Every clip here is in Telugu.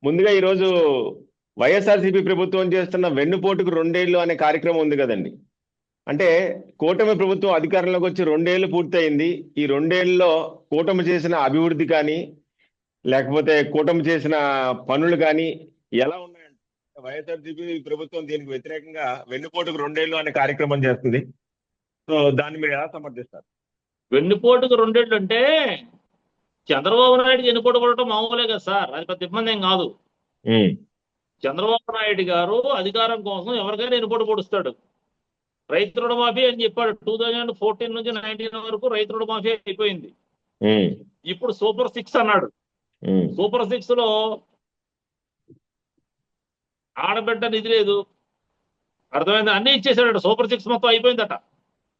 ముందుగా ఈరోజు వైఎస్ఆర్సీపీ ప్రభుత్వం చేస్తున్న వెన్నుపోటుకు రెండేళ్లు అనే కార్యక్రమం ఉంది కదండి. అంటే కూటమి ప్రభుత్వం అధికారంలోకి వచ్చి రెండేళ్లు పూర్తయింది. ఈ రెండేళ్లలో కూటమి చేసిన అభివృద్ధి కానీ, లేకపోతే కూటమి చేసిన పనులు కానీ ఎలా ఉన్నాయంటే, వైఎస్ఆర్సీపీ ప్రభుత్వం దీనికి వ్యతిరేకంగా వెన్నుపోటుకు రెండేళ్లు అనే కార్యక్రమం చేస్తుంది. సో దాన్ని మీరు ఎలా సమర్థిస్తారు? వెన్నుపోటుకు రెండేళ్ళు అంటే చంద్రబాబు నాయుడుకి ఎన్నుపోటు పడటం మామూలే కదా సార్, అది పెద్ద ఇబ్బంది ఏం కాదు. ఉమ్, చంద్రబాబు నాయుడు గారు అధికారం కోసం ఎవరికైనా ఎన్నుపోటు పొడుస్తాడు. రైతు రుణమాఫీ అని చెప్పాడు. 2014 నుంచి 19 వరకు రైతు రుణమాఫీ అయిపోయింది. ఉమ్, ఇప్పుడు సూపర్ 6 అన్నాడు. ఉమ్. సూపర్ 6 లో ఆడబిడ్డ నిధి లేదు, అర్థమైంది, అన్ని ఇచ్చేసాడు. సూపర్ 6 మొత్తం అయిపోయిందట.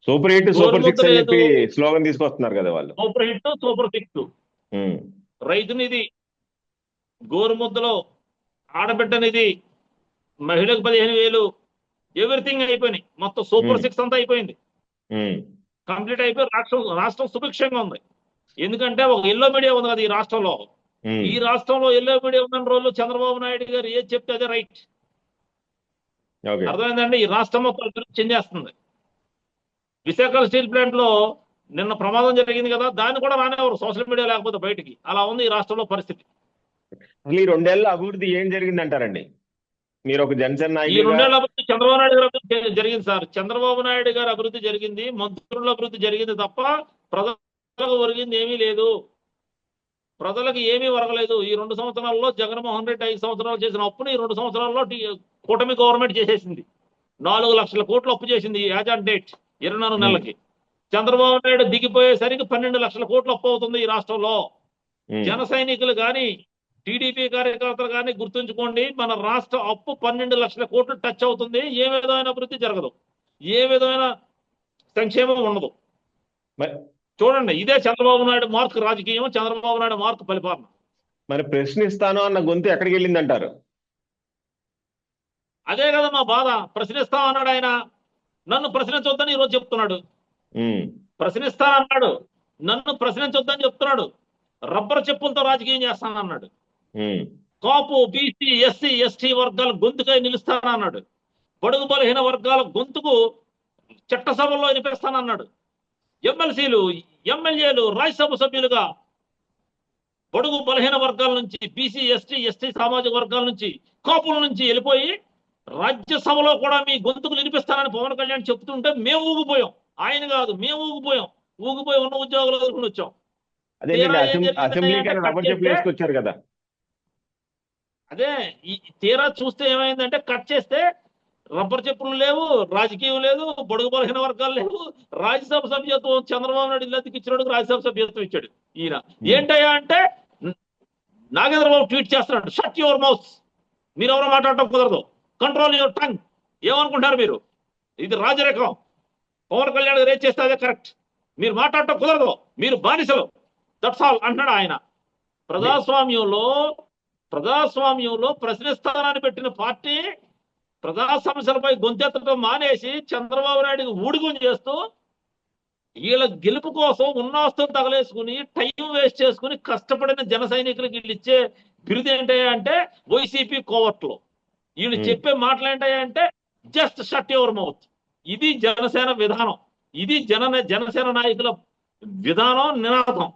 సూపర్ హిట్ సూపర్ గోరుముద్ద సిక్స్ అని లేదు, చెప్పి స్లోగన్ తీసుకొస్తున్నారు కదా వాళ్ళు. సూపర్ హిట్ సూపర్ 6, ఉమ్, రైతు నిధి, గోరుముద్దలో ఆడబిడ్డ నిధి, మహిళకు 15,000, ఎవ్రీథింగ్ అయిపోయినాయి. మొత్తం సూపర్ 6 అంతా అయిపోయింది, ఉమ్, కంప్లీట్ అయిపోయి రాష్ట్రం సుభిక్షంగా ఉంది. ఎందుకంటే ఒక ఎల్లో మీడియా ఉంది కదా ఈ రాష్ట్రంలో. ఉమ్. ఈ రాష్ట్రంలో ఎల్లో మీడియా ఉన్న రోజులు చంద్రబాబు నాయుడు గారు ఏది చెప్తే అదే రైట్. ఓకే. అర్థమైందండి. ఈ రాష్ట్రం మొత్తం అభివృద్ధి చెందేస్తుంది. విశాఖ స్టీల్ ప్లాంట్ లో నిన్న ప్రమాదం జరిగింది కదా, దాన్ని కూడా రానివ్వరు సోషల్ మీడియా లేకపోతే బయటికి. అలా ఉంది ఈ రాష్ట్రంలో పరిస్థితి. అసలు ఈ రెండేళ్ల అభివృద్ధి ఏం జరిగింది అంటారండి? మీరు ఒక జనసేన ఈ నాయకుడిగా. రెండేళ్ల అభివృద్ధి చంద్రబాబు నాయుడు గారి అభివృద్ధి జరిగింది సార్. చంద్రబాబు నాయుడు గారి అభివృద్ధి జరిగింది, మంత్రుల అభివృద్ధి జరిగింది తప్ప ప్రజలకు ఒరిగింది ఏమీ లేదు. ప్రజలకు ఏమీ ఒరగలేదు. ఈ 2 సంవత్సరాల్లో జగన్మోహన్ రెడ్డి 5 సంవత్సరాలు చేసిన అప్పుని ఈ 2 సంవత్సరాల్లో కూటమి గవర్నమెంట్ చేసేసింది. 4 లక్షల కోట్లు అప్పు చేసింది యాజ్ ఆన్ డేట్ 24 నెలలకి. చంద్రబాబు నాయుడు దిగిపోయేసరికి 12 లక్షల కోట్లు అప్పు అవుతుంది ఈ రాష్ట్రంలో. ఉమ్, జన సైనికులు కానీ, టీడీపీ కార్యకర్తలు కానీ గుర్తుంచుకోండి, మన రాష్ట్ర అప్పు 12 లక్షల కోట్లు టచ్ అవుతుంది. ఏ విధమైన అభివృద్ధి జరగదు, ఏ విధమైన సంక్షేమం ఉండదు. మరి చూడండి, ఇదే చంద్రబాబు నాయుడు మార్క్ రాజకీయం, చంద్రబాబు నాయుడు మార్క్ పరిపాలన. మరి ప్రశ్నిస్తాను అన్న గొంతు ఎక్కడికి వెళ్ళింది అంటారు? అదే కదా మా బాధ. ప్రశ్నిస్తా అన్నాడు ఆయన, నన్ను ప్రశ్నించొద్దని ఈరోజు చెప్తున్నాడు. ఉమ్, ప్రశ్నిస్తా అన్నాడు, నన్ను ప్రశ్నించొద్దని చెప్తున్నాడు. రబ్బర్ చెప్పులతో రాజకీయం చేస్తానన్నాడు. ఉమ్, కాపు, బీసీ, ఎస్సీ, ఎస్టీ వర్గాల గొంతుకై నిలుస్తానన్నాడు. బడుగు బలహీన వర్గాల గొంతుకు చట్టసభల్లో వినిపిస్తానన్నాడు. ఎమ్మెల్సీలు, ఎమ్మెల్యేలు, రాజ్యసభ సభ్యులుగా బడుగు బలహీన వర్గాల నుంచి, బీసీ, ఎస్టీ సామాజిక వర్గాల నుంచి, కాపుల నుంచి వెళ్ళిపోయి రాజ్యసభలో కూడా మీ గొంతుకు వినిపిస్తానని పవన్ కళ్యాణ్ చెప్తుంటే మేము ఊగిపోయాం. ఆయన కాదు, మేము ఊగిపోయాం. ఊగిపోయి ఉన్న ఉద్యోగులు వదులుకుని వచ్చాం. తీరా ఏం అసెంబ్లీకి జరిగిందంటే రబ్బర్ చెప్పులు వేసుకొచ్చారు కదా. అదే ఈ తీరా చూస్తే ఏమైందంటే కట్ చేస్తే రబ్బర్ చెప్పులు లేవు, రాజకీయం లేదు, బడుగు బలహీన వర్గాలు లేవు. రాజ్యసభ సభ్యత్వం చంద్రబాబు నాయుడు ఇల్లు ఇచ్చినోడికి రాజ్యసభ సభ్యత్వం ఇచ్చాడు ఈయన. ఏంటయ్యా అంటే నాగేంద్రబాబు ట్వీట్ చేస్తున్నాడు, షట్ యువర్ మౌత్, మీరు ఎవరో మాట్లాడటం కుదరదు, కంట్రోల్ యువర్ టంగ్. ఏమనుకుంటారు మీరు? ఇది రాజరికం. పవన్ కళ్యాణ్ రేట్ చేస్తే అదే కరెక్ట్. మీరు మాట్లాడటం కుదరదు, మీరు బానిసలు, దట్స్ ఆల్ అంటున్నాడు ఆయన. ప్రజాస్వామ్యంలో ప్రశ్నిస్తానని పెట్టిన పార్టీ ప్రజా సమస్యలపై గొంతెత్తడం మానేసి చంద్రబాబు నాయుడికి ఊడిగం చేస్తూ వీళ్ళ గెలుపు కోసం ఉన్నాస్తులు తగలేసుకుని టైం వేస్ట్ చేసుకుని కష్టపడిన జన సైనికులకు వీళ్ళు ఇచ్చే బిరుదు ఏంటంటే వైసీపీ కోవర్ట్లు. వీళ్ళు చెప్పే మాటలు ఏంటంటే జస్ట్ షట్ యువర్ మౌత్. ఇది జనసేన విధానం, ఇది జనసేన నాయకుల విధానం, నినాదం.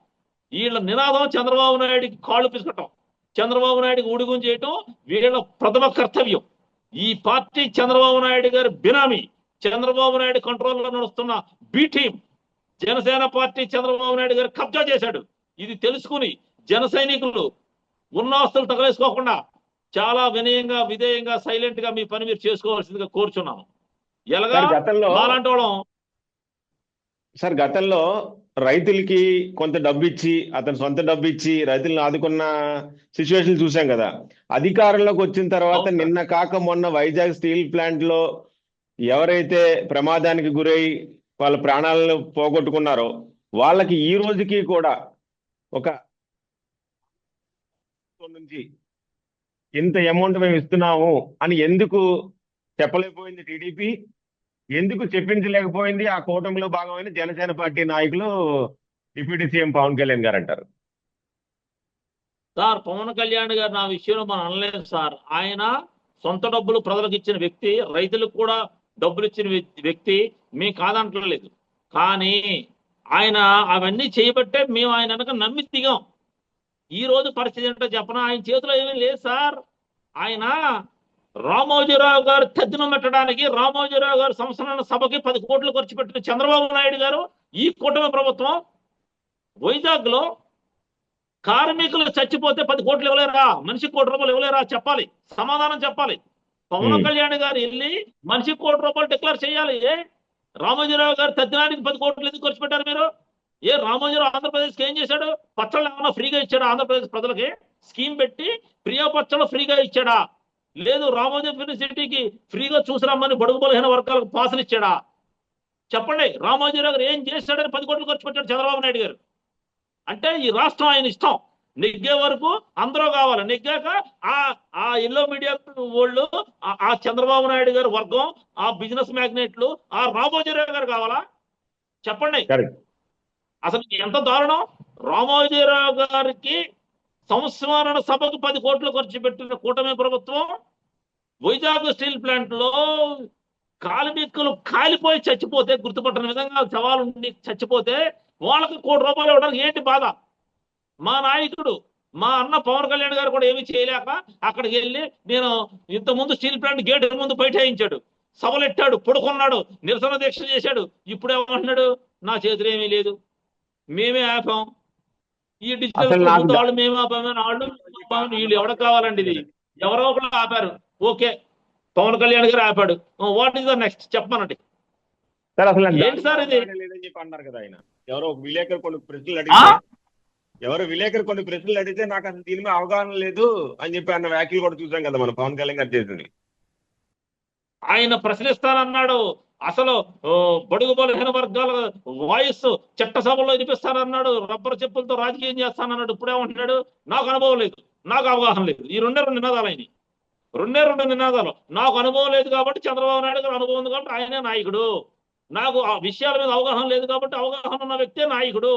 వీళ్ళ నినాదం చంద్రబాబు నాయుడికి కాళ్ళు పిసకటం, చంద్రబాబు నాయుడికి ఊడిగం చేయటం వీళ్ళ ప్రథమ కర్తవ్యం. ఈ పార్టీ చంద్రబాబు నాయుడు గారి బినామీ, చంద్రబాబు నాయుడు కంట్రోల్లో నడుస్తున్న B team. Janasena party Chandrababu Naidu garu కబ్జా చేశాడు. ఇది తెలుసుకుని జన సైనికులు ఉన్న ఆస్తులు తగలేసుకోకుండా చాలా వినయంగా, విధేయంగా, సైలెంట్ గా మీ పని మీరు చేసుకోవాల్సిందిగా కోరుచున్నాను. ఎలాగా మాలాంటి వాళ్ళం సార్, గతంలో రైతులకి కొంత డబ్బు ఇచ్చి, అతను సొంత డబ్బు ఇచ్చి రైతులను ఆదుకున్న సిచ్యువేషన్ చూసాం కదా. అధికారంలోకి వచ్చిన తర్వాత నిన్న కాక మొన్న వైజాగ్ స్టీల్ ప్లాంట్ లో ఎవరైతే ప్రమాదానికి గురై వాళ్ళ ప్రాణాలను పోగొట్టుకున్నారో వాళ్ళకి ఈ రోజుకి కూడా ఒక నుంచి ఇంత అమౌంట్ మేము ఇస్తున్నాము అని ఎందుకు చెప్పలేకపోయింది టీడీపీ? ఎందుకు చెప్పించలేకపోయింది ఆ కూటమిలో భాగమైన జనసేన పార్టీ నాయకులు, డిప్యూటీ సీఎం పవన్ కళ్యాణ్ గారు అంటారు? సార్ పవన్ కళ్యాణ్ గారు నా విషయంలో మనం అనలేదు సార్. ఆయన సొంత డబ్బులు ప్రజలకు ఇచ్చిన వ్యక్తి, రైతులకు కూడా డబ్బులు ఇచ్చిన వ్యక్తి, మేము కాదంటలేదు. కానీ ఆయన అవన్నీ చేయబట్టే మేము ఆయన వెనక నమ్మి దిగాం. ఈ రోజు పరిస్థితి ఏంటో చెప్పనా, ఆయన చేతిలో ఏమీ లేదు సార్. ఆయన రామోజీరావు గారు తద్దినం పెట్టడానికి, రామోజీరావు గారు సంస్థల సభకి 10 కోట్లు ఖర్చు పెట్టిన చంద్రబాబు నాయుడు గారు, ఈ కూటమి ప్రభుత్వం వైజాగ్ లో కార్మికులు చచ్చిపోతే 10 కోట్లు ఇవ్వలేరా? మనిషికి 1 కోటి రూపాయలు ఇవ్వలేరా? చెప్పాలి, సమాధానం చెప్పాలి. పవన్ కళ్యాణ్ గారు వెళ్ళి మనిషికి 1 కోటి రూపాయలు డిక్లేర్ చేయాలి. రామోజీరావు గారు తద్దినానికి 10 కోట్లు ఎందుకు ఖర్చు పెట్టారు మీరు? రామోజీరావు ఆంధ్రప్రదేశ్కి ఏం చేశాడు? పచ్చళ్ళు ఏమన్నా ఫ్రీగా ఇచ్చాడా? ఆంధ్రప్రదేశ్ ప్రజలకి స్కీమ్ పెట్టి ప్రియా పచ్చళ్ళు ఫ్రీగా ఇచ్చాడా? లేదు రామోజీ యూనివర్సిటీకి ఫ్రీగా చూసిరమ్మని బడుగు బలహీన వర్గాలకు పాసులు ఇచ్చాడా? చెప్పండి. రామోజీరావు గారు ఏం చేశాడని 10 కోట్లు ఖర్చు పెట్టాడు చంద్రబాబు నాయుడు గారు. అంటే ఈ రాష్ట్రం ఆయన ఇష్టం. నెగ్గే వరకు అందరూ కావాలి, నెగ్గాక ఆ ఎల్లో మీడియా వాళ్ళు, ఆ చంద్రబాబు నాయుడు గారి వర్గం, ఆ బిజినెస్ మ్యాగ్నెట్లు, ఆ రామోజీరావు గారు కావాలా? చెప్పండి. అసలు ఎంత దారుణం. రామోజీరావు గారికి సంస్మరణ సభకు 10 కోట్లు ఖర్చు పెట్టిన కూటమి ప్రభుత్వం వైజాగ్ స్టీల్ ప్లాంట్ లో కార్మికులు కాలిపోయి చచ్చిపోతే, గుర్తుపట్టని విధంగా సవాలు చచ్చిపోతే వాళ్ళకి 1 కోటి రూపాయలు ఇవ్వడానికి ఏంటి బాధ? మా నాయకుడు, మా అన్న పవన్ కళ్యాణ్ గారు కూడా ఏమీ చేయలేక అక్కడికి వెళ్ళి, నేను ఇంతకుముందు స్టీల్ ప్లాంట్ గేట్ ముందు బైఠాయించాడు, సభలెట్టాడు, పడుకున్నాడు, నిరసన దీక్ష చేశాడు. ఇప్పుడు ఏమంటున్నాడు? నా చేతులు ఏమీ లేదు, మేమే ఆపాం, ఈ డిజిటల్ వాళ్ళు మేము ఆపామని వాళ్ళు వీళ్ళు ఎవరికి కావాలండి? ఇది ఎవరో ఒకరు ఆపారు. ఓకే, పవన్ కళ్యాణ్ గారు ఆపాడు. వాట్ ఈస్ ద నెక్స్ట్ చెప్పమనండి. సార్ అసలు ఏంటి సార్ ఇది? లేదని చెప్పి అన్నారు కదా ఆయన. ఎవరో విలేకరు కొన్ని ప్రశ్నలు అడిగితే నాకు అసలు దీని మీద అవగాహన లేదు అని చెప్పి అన్న వ్యాఖ్యలు కూడా చూసాం కదా మనం పవన్ కళ్యాణ్ గారు చేసింది. ఆయన ప్రశ్నిస్తానన్నాడు. అసలు బడుగు బలహీన వర్గాల వాయిస్ చట్టసభలో వినిపిస్తానన్నాడు. రబ్బర్ చెప్పులతో రాజకీయం చేస్తానన్నాడు. ఇప్పుడేమంటున్నాడు? నాకు అనుభవం లేదు, నాకు అవగాహన లేదు. ఈ రెండే రెండు నినాదాలు ఆయన, రెండు నినాదాలు. నాకు అనుభవం లేదు కాబట్టి చంద్రబాబు నాయుడు గారు అనుభవం ఉంది కాబట్టి ఆయనే నాయకుడు. నాకు ఆ విషయాల మీద అవగాహన లేదు కాబట్టి అవగాహన ఉన్న వ్యక్తే నాయకుడు.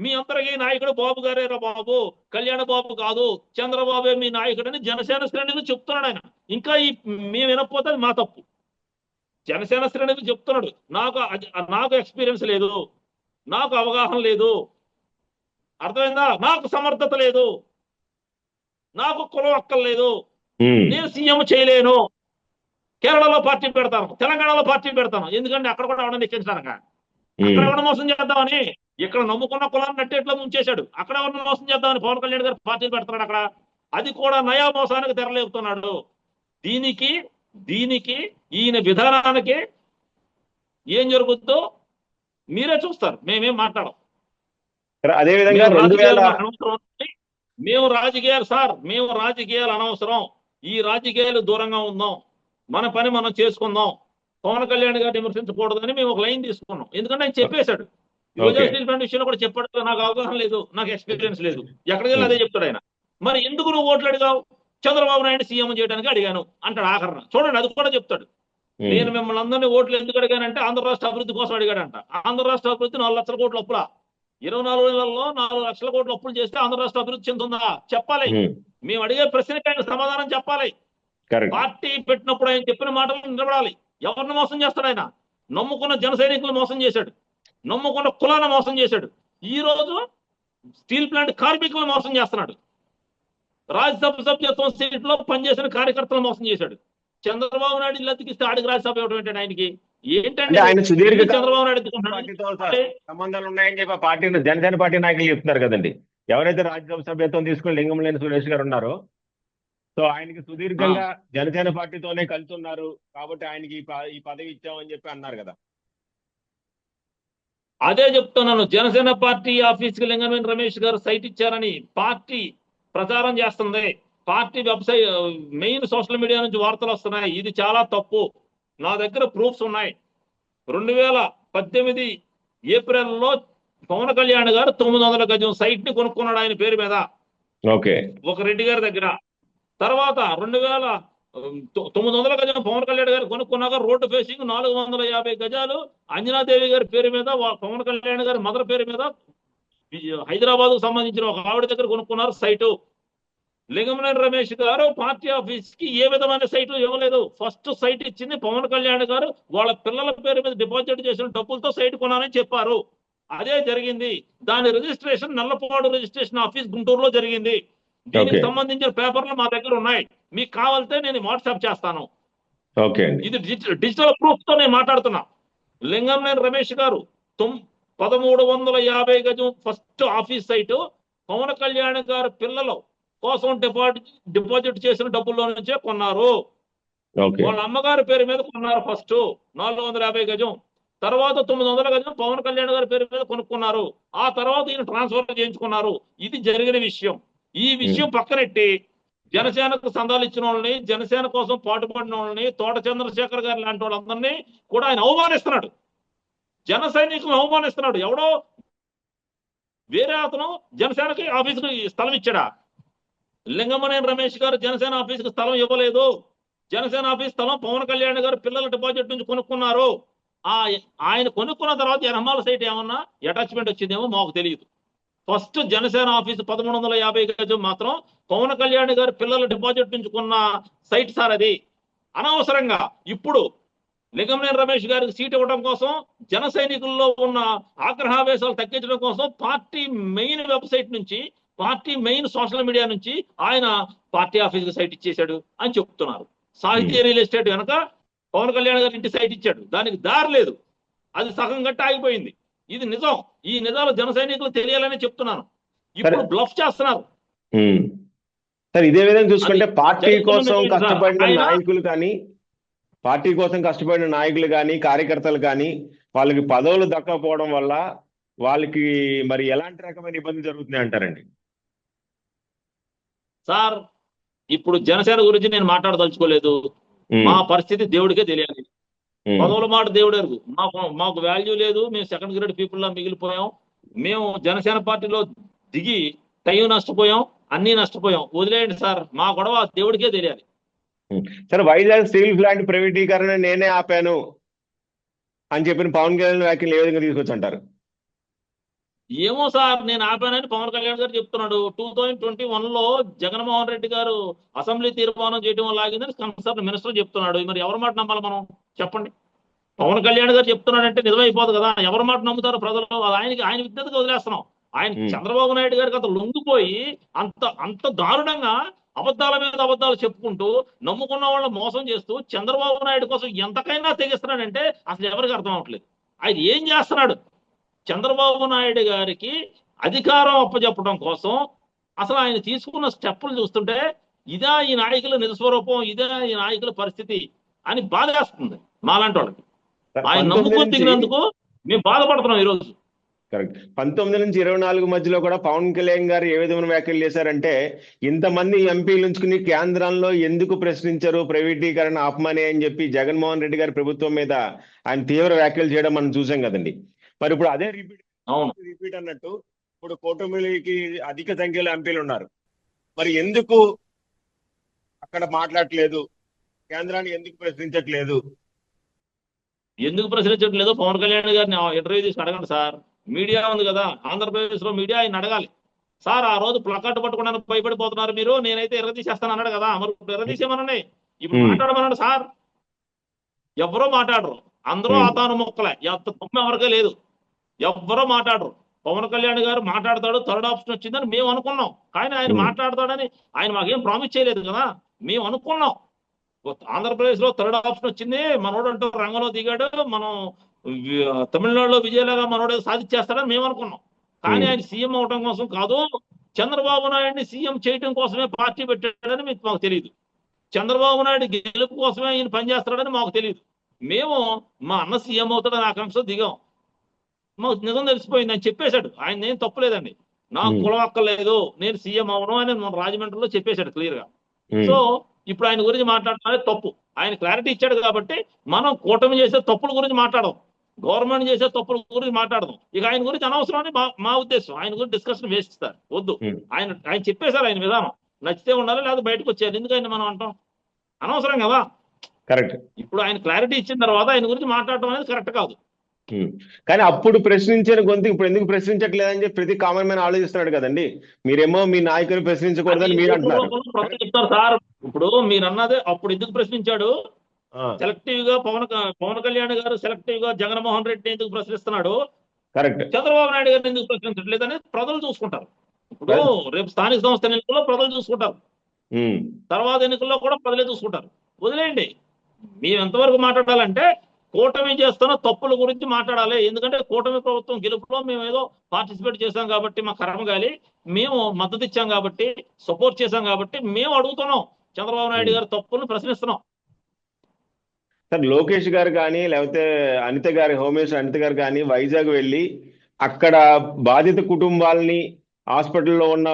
మీ అందరికీ నాయకుడు బాబు గారేరా బాబు, కళ్యాణ బాబు కాదు, చంద్రబాబే మీ నాయకుడు అని జనసేన శ్రేణులు చెప్తున్నాడు ఆయన. ఇంకా మేము వినకపోతే అది మా తప్పు. జనసేన శ్రేణులు చెప్తున్నాడు, నాకు ఎక్స్పీరియన్స్ లేదు, నాకు అవగాహన లేదు, అర్థమైందా? నాకు సమర్థత లేదు, నాకు కులం అక్కర్లేదు, నేను సీఎం చేయలేను, కేరళలో పార్టీ పెడతాను, తెలంగాణలో పార్టీ పెడతాను. ఎందుకంటే అక్కడ కూడా ఎవరైనా ఎక్కించడానికి, అక్కడ ఎవరైనా మోసం చేద్దామని, ఇక్కడ నమ్ముకున్న కులాన్ని నట్టేట్లో ముంచేశాడు. అక్కడ ఎవరైనా మోసం చేద్దామని పవన్ కళ్యాణ్ గారు పార్టీలు పెడుతున్నాడు అక్కడ. అది కూడా నయా మోసానికి తెరలేపుతున్నాడు. దీనికి ఈయన విధానానికి ఏం జరుగుతుందో మీరే చూస్తారు, మేమేం మాట్లాడం. అదేవిధంగా మేము రాజకీయాలు అనవసరం, ఈ రాజకీయాలు దూరంగా ఉందాం, మన పని మనం చేసుకుందాం, పవన్ కళ్యాణ్ గారిని విమర్శించకూడదని మేము ఒక లైన్ తీసుకున్నాం. ఎందుకంటే ఆయన చెప్పేశాడు. స్టీల్ ప్లాంట్ విషయంలో కూడా చెప్పాడు, నాకు అవగాహన లేదు, నాకు ఎక్స్పీరియన్స్ లేదు. ఎక్కడికి వెళ్ళి అదే చెప్తాడు ఆయన. మరి ఎందుకు నువ్వు ఓట్లు అడిగావు? చంద్రబాబు నాయుడు సీఎం చేయడానికి అడిగాను అంటాడు ఆఖరణ. చూడండి, అది కూడా చెప్తాడు. నేను మిమ్మల్ని అందరినీ ఓట్లు ఎందుకు అడిగానంటే ఆంధ్ర రాష్ట్ర అభివృద్ధి కోసం అడిగాడంట. ఆంధ్ర రాష్ట్ర అభివృద్ధి 4 లక్షల కోట్ల అప్పులా? 24 నెలల్లో 4 లక్షల కోట్ల అప్పులు చేస్తే ఆంధ్ర రాష్ట్ర అభివృద్ధి చెందుతుందా? చెప్పాలి. మేము అడిగే ప్రశ్నకి ఆయన సమాధానం చెప్పాలి. పార్టీ పెట్టినప్పుడు ఆయన చెప్పిన మాటలు నిలబడాలి. ఎవరిని మోసం చేస్తాడు ఆయన? నమ్ముకున్న జన సైనికులు మోసం చేశాడు, నమ్ముకున్న కులాన్ని మోసం చేశాడు. ఈ రోజు స్టీల్ ప్లాంట్ కార్మికులను మోసం చేస్తున్నాడు. రాజ్యసభ సభ్యత్వం సీట్లో పనిచేసిన కార్యకర్తలను మోసం చేశాడు. చంద్రబాబు నాయుడు ఇల్లు అతికిస్తే ఆడికి రాజ్యసభ ఇవ్వడం ఏంటంటే ఆయనకి ఏంటంటే ఆయన సుదీర్ఘ చంద్రబాబు నాయుడు సంబంధాలు ఉన్నాయని చెప్పి పార్టీ జనసేన పార్టీ నాయకులు చెప్తున్నారు కదండి. ఎవరైతే రాజ్యసభ సభ్యత్వం తీసుకుని లింగంలేని సురేష్ గారు ఉన్నారో, సో ఆయనకి సుదీర్ఘంగా జనసేన పార్టీతోనే కలిసి ఉన్నారు కాబట్టి ఆయనకి ఈ పదవి ఇచ్చామని చెప్పి అన్నారు కదా. అదే చెప్తున్నాను. జనసేన పార్టీ ఆఫీస్కి లింగమేని రమేష్ గారు సైట్ ఇచ్చారని పార్టీ ప్రచారం చేస్తుంది. Party website, main social media నుంచి వార్తలు వస్తున్నాయి. ఇది చాలా తప్పు. నా దగ్గర ప్రూఫ్స్ ఉన్నాయి. 2018 ఏప్రిల్లో పవన్ కళ్యాణ్ గారు 900 గజం సైట్ ని కొనుక్కున్నాడు ఆయన పేరు మీద, ఒక రెడ్డి గారి దగ్గర. తర్వాత 900 గజం పవన్ కళ్యాణ్ గారు కొనుక్కున్నాక రోడ్డు ఫేసింగ్ 450 గజాలు అంజనాదేవి గారి పేరు మీద, పవన్ కళ్యాణ్ గారి మదర్ పేరు మీద హైదరాబాద్ కు సంబంధించిన ఒక ఆవిడ దగ్గర కొనుక్కున్నారు సైటు. లింగమనేని రమేష్ గారు పార్టీ ఆఫీస్ కి ఏ విధమైన సైటు ఇవ్వలేదు. ఫస్ట్ సైట్ ఇచ్చింది పవన్ కళ్యాణ్ గారు వాళ్ళ పిల్లల పేరు మీద డిపాజిట్ చేసిన డబ్బులతో సైట్ కొనాలని చెప్పారు. అదే జరిగింది. దాని రిజిస్ట్రేషన్ నల్లపాడు రిజిస్ట్రేషన్ ఆఫీస్ గుంటూరులో జరిగింది. దీనికి ఓకే. సంబంధించిన పేపర్లు మా దగ్గర ఉన్నాయి. మీకు కావాలంటే నేను వాట్సాప్ చేస్తాను. ఓకే అండి. ఇది డిజిటల్ ప్రూఫ్ తో నేను మాట్లాడుతున్నా. లింగంనేని రమేష్ గారు 1350 గజం first office site Pawan Kalyan garu పిల్లలు కోసం డిపాజిట్ చేసిన డబ్బుల్లో నుంచే కొన్నారు. ఓకే. వాళ్ళ అమ్మగారి పేరు మీద కొన్నారు. ఫస్ట్ 450 గజం, తర్వాత 900 గజం పవన్ కళ్యాణ్ గారి పేరు మీద కొనుక్కున్నారు. ఆ తర్వాత ఈయన ట్రాన్స్ఫర్ చేయించుకున్నారు. ఇది జరిగిన విషయం. ఈ విషయం పక్కనెట్టి జనసేనకు సందాలు ఇచ్చిన వాళ్ళని, జనసేన కోసం పాటుపడిన వాళ్ళని, తోట చంద్రశేఖర్ గారు లాంటి వాళ్ళందరినీ కూడా ఆయన అవమానిస్తున్నాడు. జన సైనికులను అవమానిస్తున్నాడు. ఎవడో వేరే అతను జనసేనకి ఆఫీసుకు స్థలం ఇచ్చాడా? లింగమనేని రమేష్ గారు జనసేన ఆఫీసుకు స్థలం ఇవ్వలేదు. జనసేన ఆఫీస్ స్థలం పవన్ కళ్యాణ్ గారు పిల్లల డిపాజిట్ నుంచి కొనుక్కున్నారు. ఆయన కొనుక్కున్న తర్వాత ఎనమాల సైట్ ఏమన్నా అటాచ్మెంట్ వచ్చిందేమో మాకు తెలియదు. ఫస్ట్ జనసేన ఆఫీస్ 1350 గజం మాత్రం పవన్ కళ్యాణ్ గారు పిల్లల డిపాజిట్ నుంచి కొన్న సైట్ సార్ అది. అనవసరంగా ఇప్పుడు లింగమనేని రమేష్ గారికి సీట్ ఇవ్వడం కోసం, జన సైనికుల్లో ఉన్న ఆగ్రహావేశాలు తగ్గించడం కోసం పార్టీ మెయిన్ వెబ్సైట్ నుంచి, పార్టీ మెయిన్ సోషల్ మీడియా నుంచి ఆయన పార్టీ ఆఫీస్ సైట్ ఇచ్చేశాడు అని చెప్తున్నారు. సాహిత్య రియల్ ఎస్టేట్ వెనక పవన్ కళ్యాణ్ గారి ఇంటి సైట్ ఇచ్చాడు. దానికి దారి లేదు. అది సగం గట్టి ఆగిపోయింది. ఇది నిజం. ఈ నిజాలు జన సైనికులు తెలియాలని చెప్తున్నాను. ఇప్పుడు బ్లఫ్ చేస్తున్నారు. సార్ ఇదే విధంగా చూసుకుంటే పార్టీ జరుగుతున్న కోసం నిజం సార్. కష్టపడిన ఆయన నాయకులు కానీ, పార్టీ కోసం కష్టపడిన నాయకులు కానీ, కార్యకర్తలు కానీ వాళ్ళకి పదవులు దక్కకపోవడం వల్ల వాళ్ళకి మరి ఎలాంటి రకమైన ఇబ్బంది జరుగుతున్నాయి అంటారండి? సార్ ఇప్పుడు జనసేన గురించి నేను మాట్లాడదలుచుకోలేదు. మా పరిస్థితి దేవుడికే తెలియాలి. పదవుల మాట దేవుడు ఎరుగు. మాకు వాల్యూ లేదు. మేము సెకండ్ గ్రేడ్ పీపుల్ లా మిగిలిపోయాం. మేము జనసేన పార్టీలో దిగి టైం నష్టపోయాం, అన్ని నష్టపోయాం. వదిలేయండి సార్. మా గొడవ దేవుడికే తెలియాలి. సార్ వైజాగ్ స్టీల్ ప్లాంట్ ప్రైవేటీకరణ నేనే ఆపాను అని చెప్పిన పవన్ కళ్యాణ్ వ్యాఖ్యలు ఏ విధంగా తీసుకొచ్చి అంటారు? ఏమో సార్, నేను ఆపానని పవన్ కళ్యాణ్ గారు చెప్తున్నాడు. 2021లో జగన్మోహన్ రెడ్డి గారు అసెంబ్లీ తీర్మానం చేయడం వల్ల ఆగిందని కన్సర్న్ మినిస్టర్ చెప్తున్నాడు. మరి ఎవరి మాట నమ్మాలి మనం? చెప్పండి. పవన్ కళ్యాణ్ గారు చెప్తున్నాడంటే నిజమైపోదు కదా. ఎవరి మాట నమ్ముతారు ప్రజలు? ఆయన విజ్ఞతగా వదిలేస్తున్నాం. ఆయన చంద్రబాబు నాయుడు గారికి అంత లొంగిపోయి అంత దారుణంగా అబద్ధాల మీద అబద్ధాలు చెప్పుకుంటూ నమ్ముకున్న వాళ్ళని మోసం చేస్తూ చంద్రబాబు నాయుడు కోసం ఎంతకైనా తెగిస్తున్నాడంటే అసలు ఎవరికి అర్థం అవట్లేదు. ఆయన ఏం చేస్తున్నాడు? చంద్రబాబు నాయుడు గారికి అధికారం అప్పచెప్పడం కోసం అసలు ఆయన తీసుకున్న స్టెప్పులు చూస్తుంటే ఇదా ఈ నాయకుల నిజస్వరూపం, ఇదా ఈ నాయకుల పరిస్థితి అని బాధేస్తుంది మాలాంటి వాళ్ళకి. ఆయన నమ్ముకొని దిగినందుకు మేము బాధపడుతున్నాం ఈరోజు. కరెక్ట్. 19 నుంచి 24 మధ్యలో కూడా పవన్ కళ్యాణ్ గారు ఏ విధమైన వ్యాఖ్యలు చేశారంటే, ఇంతమంది ఎంపీలు ఉంచుకుని కేంద్రంలో ఎందుకు ప్రశ్నించరు ప్రైవేటీకరణ ఆపమని అని చెప్పి జగన్మోహన్ రెడ్డి గారి ప్రభుత్వం మీద ఆయన తీవ్ర వ్యాఖ్యలు చేయడం మనం చూసాం కదండి. మరి ఇప్పుడు అదే రిపీట్ అన్నట్టు ఇప్పుడు కూటమికి అధిక సంఖ్యలో ఎంపీలు ఉన్నారు. మరి ఎందుకు అక్కడ మాట్లాడట్లేదు? కేంద్రాన్ని ఎందుకు ప్రశ్నించట్లేదు? ఎందుకు ప్రశ్నించట్లేదు? పవన్ కళ్యాణ్ గారిని ఇంటర్వ్యూ చేసి అడగండి సార్. మీడియా ఉంది కదా, ఆంధ్రప్రదేశ్ లో మీడియా ఆయన అడగాలి. సార్ ఆ రోజు ప్లకార్డు పట్టుకోవడానికి భయపడిపోతున్నారు మీరు, నేనైతే ఎర్రదీసేస్తాను అన్నాడు కదా. మరి ఇప్పుడు ఎర్రదీసేమనండి, ఇప్పుడు మాట్లాడమనండి సార్. ఎవరో మాట్లాడరు. అందరూ ఆతాను మొక్కలే. ఎంత తొమ్మిది ఎవరికే లేదు. ఎవ్వరూ మాట్లాడరు. పవన్ కళ్యాణ్ గారు మాట్లాడతాడు, థర్డ్ ఆప్షన్ వచ్చిందని మేము అనుకున్నాం. కానీ ఆయన మాట్లాడతాడని ఆయన మాకేం ప్రామిస్ చేయలేదు కదా. మేము అనుకున్నాం ఆంధ్రప్రదేశ్ లో థర్డ్ ఆప్షన్ వచ్చింది, మనోడు అంటూ రంగంలో దిగాడు, మనం తమిళనాడులో విజయలాగా మనోడు సాధించేస్తాడని మేము అనుకున్నాం. కానీ ఆయన సీఎం అవడం కోసం కాదు, చంద్రబాబు నాయుడిని సీఎం చేయడం కోసమే పార్టీ పెట్టాడని మాకు తెలియదు. చంద్రబాబు నాయుడు గెలుపు కోసమే ఈయన పనిచేస్తాడని మాకు తెలియదు. మేము మా అన్న సీఎం అవుతాడని ఆకాంక్ష దిగాం. మాకు నిజం తెలిసిపోయింది. ఆయన చెప్పేశాడు. ఆయన ఏం తప్పులేదండి. నాకు కులం అక్కర్లేదు, నేను సీఎం అవను అని మన రాజమండ్రిలో చెప్పేశాడు క్లియర్ గా. సో ఇప్పుడు ఆయన గురించి మాట్లాడటం తప్పు. ఆయన క్లారిటీ ఇచ్చాడు కాబట్టి మనం కూటమి చేసే తప్పుల గురించి మాట్లాడదాం, గవర్నమెంట్ చేసే తప్పుల గురించి మాట్లాడదాం. ఇక ఆయన గురించి అనవసరం అని మా ఉద్దేశం. ఆయన గురించి డిస్కషన్ వేస్తారు వద్దు. ఆయన చెప్పేశారు ఆయన విధానం. నచ్చితే ఉండాలి, లేదా బయటకు వచ్చేయాలి. ఎందుకని మనం అంటాం? అనవసరం కదా. కరెక్ట్. ఇప్పుడు ఆయన క్లారిటీ ఇచ్చిన తర్వాత ఆయన గురించి మాట్లాడటం అనేది కరెక్ట్ కాదు. ఉమ్. కానీ అప్పుడు ప్రశ్నించిన గొంతు ఇప్పుడు ఎందుకు ప్రశ్నించట్లేదని చెప్పి ప్రతి కామన్ మ్యాన్ ఆలోచిస్తున్నాడు కదండి. మీరేమో మీ నాయకుని అది ప్రశ్నించకూడదని మీరు ఓట్ల అంటున్నారు. రూపంలో ప్రజలు చెప్తారు సార్. ఇప్పుడు మీరు అన్నదే అప్పుడు ఎందుకు ప్రశ్నించాడు, సెలెక్టివ్ గా పవన్ కళ్యాణ్ గారు సెలెక్టివ్ గా జగన్మోహన్ రెడ్డిని ఎందుకు ప్రశ్నిస్తున్నాడు, కరెక్ట్. చంద్రబాబు నాయుడు గారిని ఎందుకు ప్రశ్నించట్లేదు అనేది ప్రజలు చూసుకుంటారు. ఇప్పుడు రేపు స్థానిక సంస్థ ఎన్నికల్లో ప్రజలు చూసుకుంటారు, తర్వాత ఎన్నికల్లో కూడా ప్రజలే చూసుకుంటారు. వదిలేయండి. మేము ఎంతవరకు మాట్లాడాలంటే కూటమి చేస్తున్న తప్పుల గురించి మాట్లాడాలి. ఎందుకంటే కూటమి ప్రభుత్వం గెలుపులో మేము ఏదో పార్టిసిపేట్ చేశాం కాబట్టి మా కర్మగాలి, మేము మద్దతు ఇచ్చాం కాబట్టి, సపోర్ట్ చేశాం కాబట్టి మేము అడుగుతున్నాం, చంద్రబాబు నాయుడు గారి తప్పులను ప్రశ్నిస్తున్నాం. సార్ లోకేష్ గారు కానీ లేకపోతే అనిత గారి హోమ్ మినిస్టర్ అనిత గారు కానీ వైజాగ్ వెళ్ళి అక్కడ బాధిత కుటుంబాలని హాస్పిటల్లో ఉన్న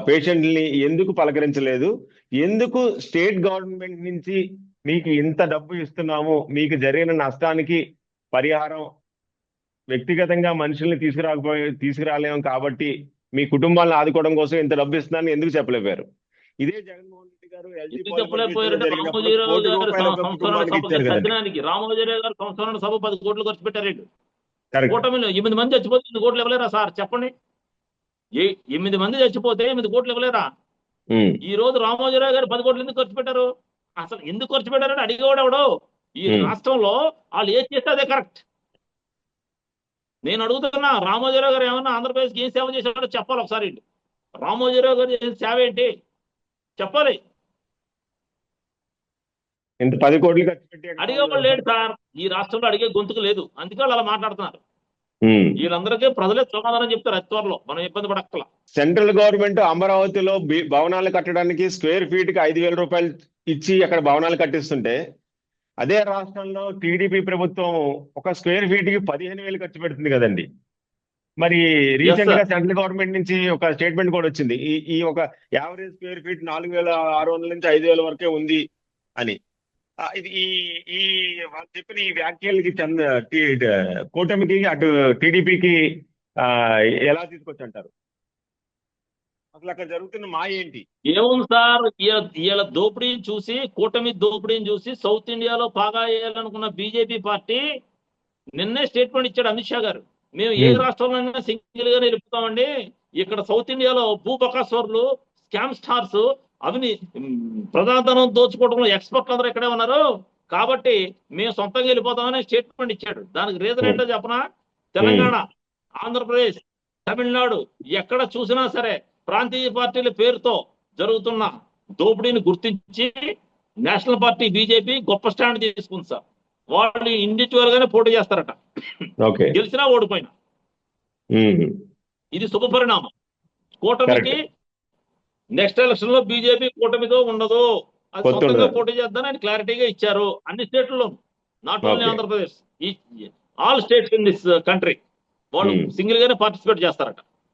పేషెంట్ని ఎందుకు పలకరించలేదు? ఎందుకు స్టేట్ గవర్నమెంట్ నుంచి మీకు ఇంత డబ్బు ఇస్తున్నాము, మీకు జరిగిన నష్టానికి పరిహారం వ్యక్తిగతంగా మనుషుల్ని తీసుకురాలేము కాబట్టి మీ కుటుంబాలను ఆదుకోవడం కోసం ఇంత డబ్బు ఇస్తున్నారని ఎందుకు చెప్పలేపారు? ఇదే జగన్మోహన్ రెడ్డి గారు LG ఎందుకు పాలిమర్ చెప్పలేకపోయారంటే జరిగినప్పుడు రామోజీరావు 1 కోటి గారి రూపాయలు ఒక సంస్కరణ కుటుంబానికి సభకి ఇచ్చారు కదండి. సజ్జనానికి రామోజీరావు గారు సంస్కరణ సభ 10 కోట్లు ఖర్చు పెట్టారండి. కరెక్ట్. కూటమిలో 8 మంది చచ్చిపోతే 8 కోట్లు ఇవ్వలేరా సార్? చెప్పండి. 8 మంది చచ్చిపోతే 8 కోట్లు ఇవ్వలేరా? ఈ రోజు రామోజీరావు గారు 10 కోట్లు ఎందుకు ఖర్చు పెట్టారు? అసలు ఎందుకు ఖర్చు పెట్టారని అడిగేవాడు ఎవడు? ఈ రాష్ట్రంలో వాళ్ళు ఏది చేస్తే అదే కరెక్ట్. నేను అడుగుతున్నా, రామోజీరావు గారు ఏమన్నా ఆంధ్రప్రదేశ్కి ఏం సేవ చేశాడో చెప్పాలి ఒకసారి. రామోజీరావు గారు చేసిన సేవ ఏంటి చెప్పాలి. ఇంత 10 కోట్లు ఖర్చు పెట్టి అడిగేవాళ్ళు లేడు సార్. ఈ రాష్ట్రంలో అడిగే గొంతుకు లేదు. అందుకే వాళ్ళు అలా మాట్లాడుతున్నారు. వీళ్ళందరికీ ప్రజలే సమాధానం చెప్తారు అతి త్వరలో. మనం ఇబ్బంది పడక్కల. సెంట్రల్ గవర్నమెంట్ అమరావతిలో భవనాలు కట్టడానికి స్క్వేర్ ఫీట్ కి 5,000 రూపాయలు ఇచ్చి అక్కడ భవనాలు కట్టిస్తుంటే, అదే రాష్ట్రంలో టీడీపీ ప్రభుత్వం ఒక స్క్వేర్ ఫీట్ కి 15,000 ఖర్చు పెడుతుంది కదండి. మరి రీసెంట్ గా సెంట్రల్ గవర్నమెంట్ నుంచి ఒక స్టేట్మెంట్ కూడా వచ్చింది, ఈ ఒక యావరేజ్ స్క్వేర్ ఫీట్ 4,600 నుంచి 5,000 వరకే ఉంది అని. ఇది ఈ వాళ్ళు చెప్పిన ఈ వ్యాఖ్యలకి కూటమికి అటు టీడీపీకి ఎలా తీసుకొచ్చి అంటారు? అసలు అక్కడ జరుగుతున్న మాయ ఏంటి? ఏముంది సార్, వీళ్ళ దోపిడీని చూసి, కూటమి దోపిడీని చూసి సౌత్ ఇండియాలో బాగా వేయాలనుకున్న బీజేపీ పార్టీ నిన్నే స్టేట్మెంట్ ఇచ్చాడు అమిత్ షా గారు. మేము ఏ రాష్ట్రంలో సింగిల్ గా నిలుపుతామండి, ఇక్కడ సౌత్ ఇండియాలో భూబకాస్వర్లు, స్కామ్ స్టార్స్, అవిని ప్రజాధనం దోచుకోవడంలో ఎక్స్పర్ట్లు అందరూ ఇక్కడే ఉన్నారు కాబట్టి మేము సొంతంగా వెళ్ళిపోతామని స్టేట్మెంట్ ఇచ్చాడు. దానికి రీజన్ ఏంటో చెప్పనా? తెలంగాణ, ఆంధ్రప్రదేశ్, తమిళనాడు ఎక్కడ చూసినా సరే ప్రాంతీయ పార్టీల పేరుతో జరుగుతున్న దోపిడీని గుర్తించి నేషనల్ పార్టీ బీజేపీ గొప్ప స్టాండ్ తీసుకుంది సార్. వాళ్ళు ఇండివిజువల్ గానే పోటీ చేస్తారట, గెలిచినా ఓడిపోయినా. ఇది శుభ పరిణామం. కూటమికి నెక్స్ట్ ఎలక్షన్ లో బీజేపీ కూటమితో ఉండదు, అది సొంతంగా పోటీ చేద్దామని ఆయన క్లారిటీగా ఇచ్చారు. అన్ని స్టేట్లలో, not only Andhra Pradesh, all states in this country వాళ్ళు సింగిల్ గానే పార్టిసిపేట్ చేస్తారట.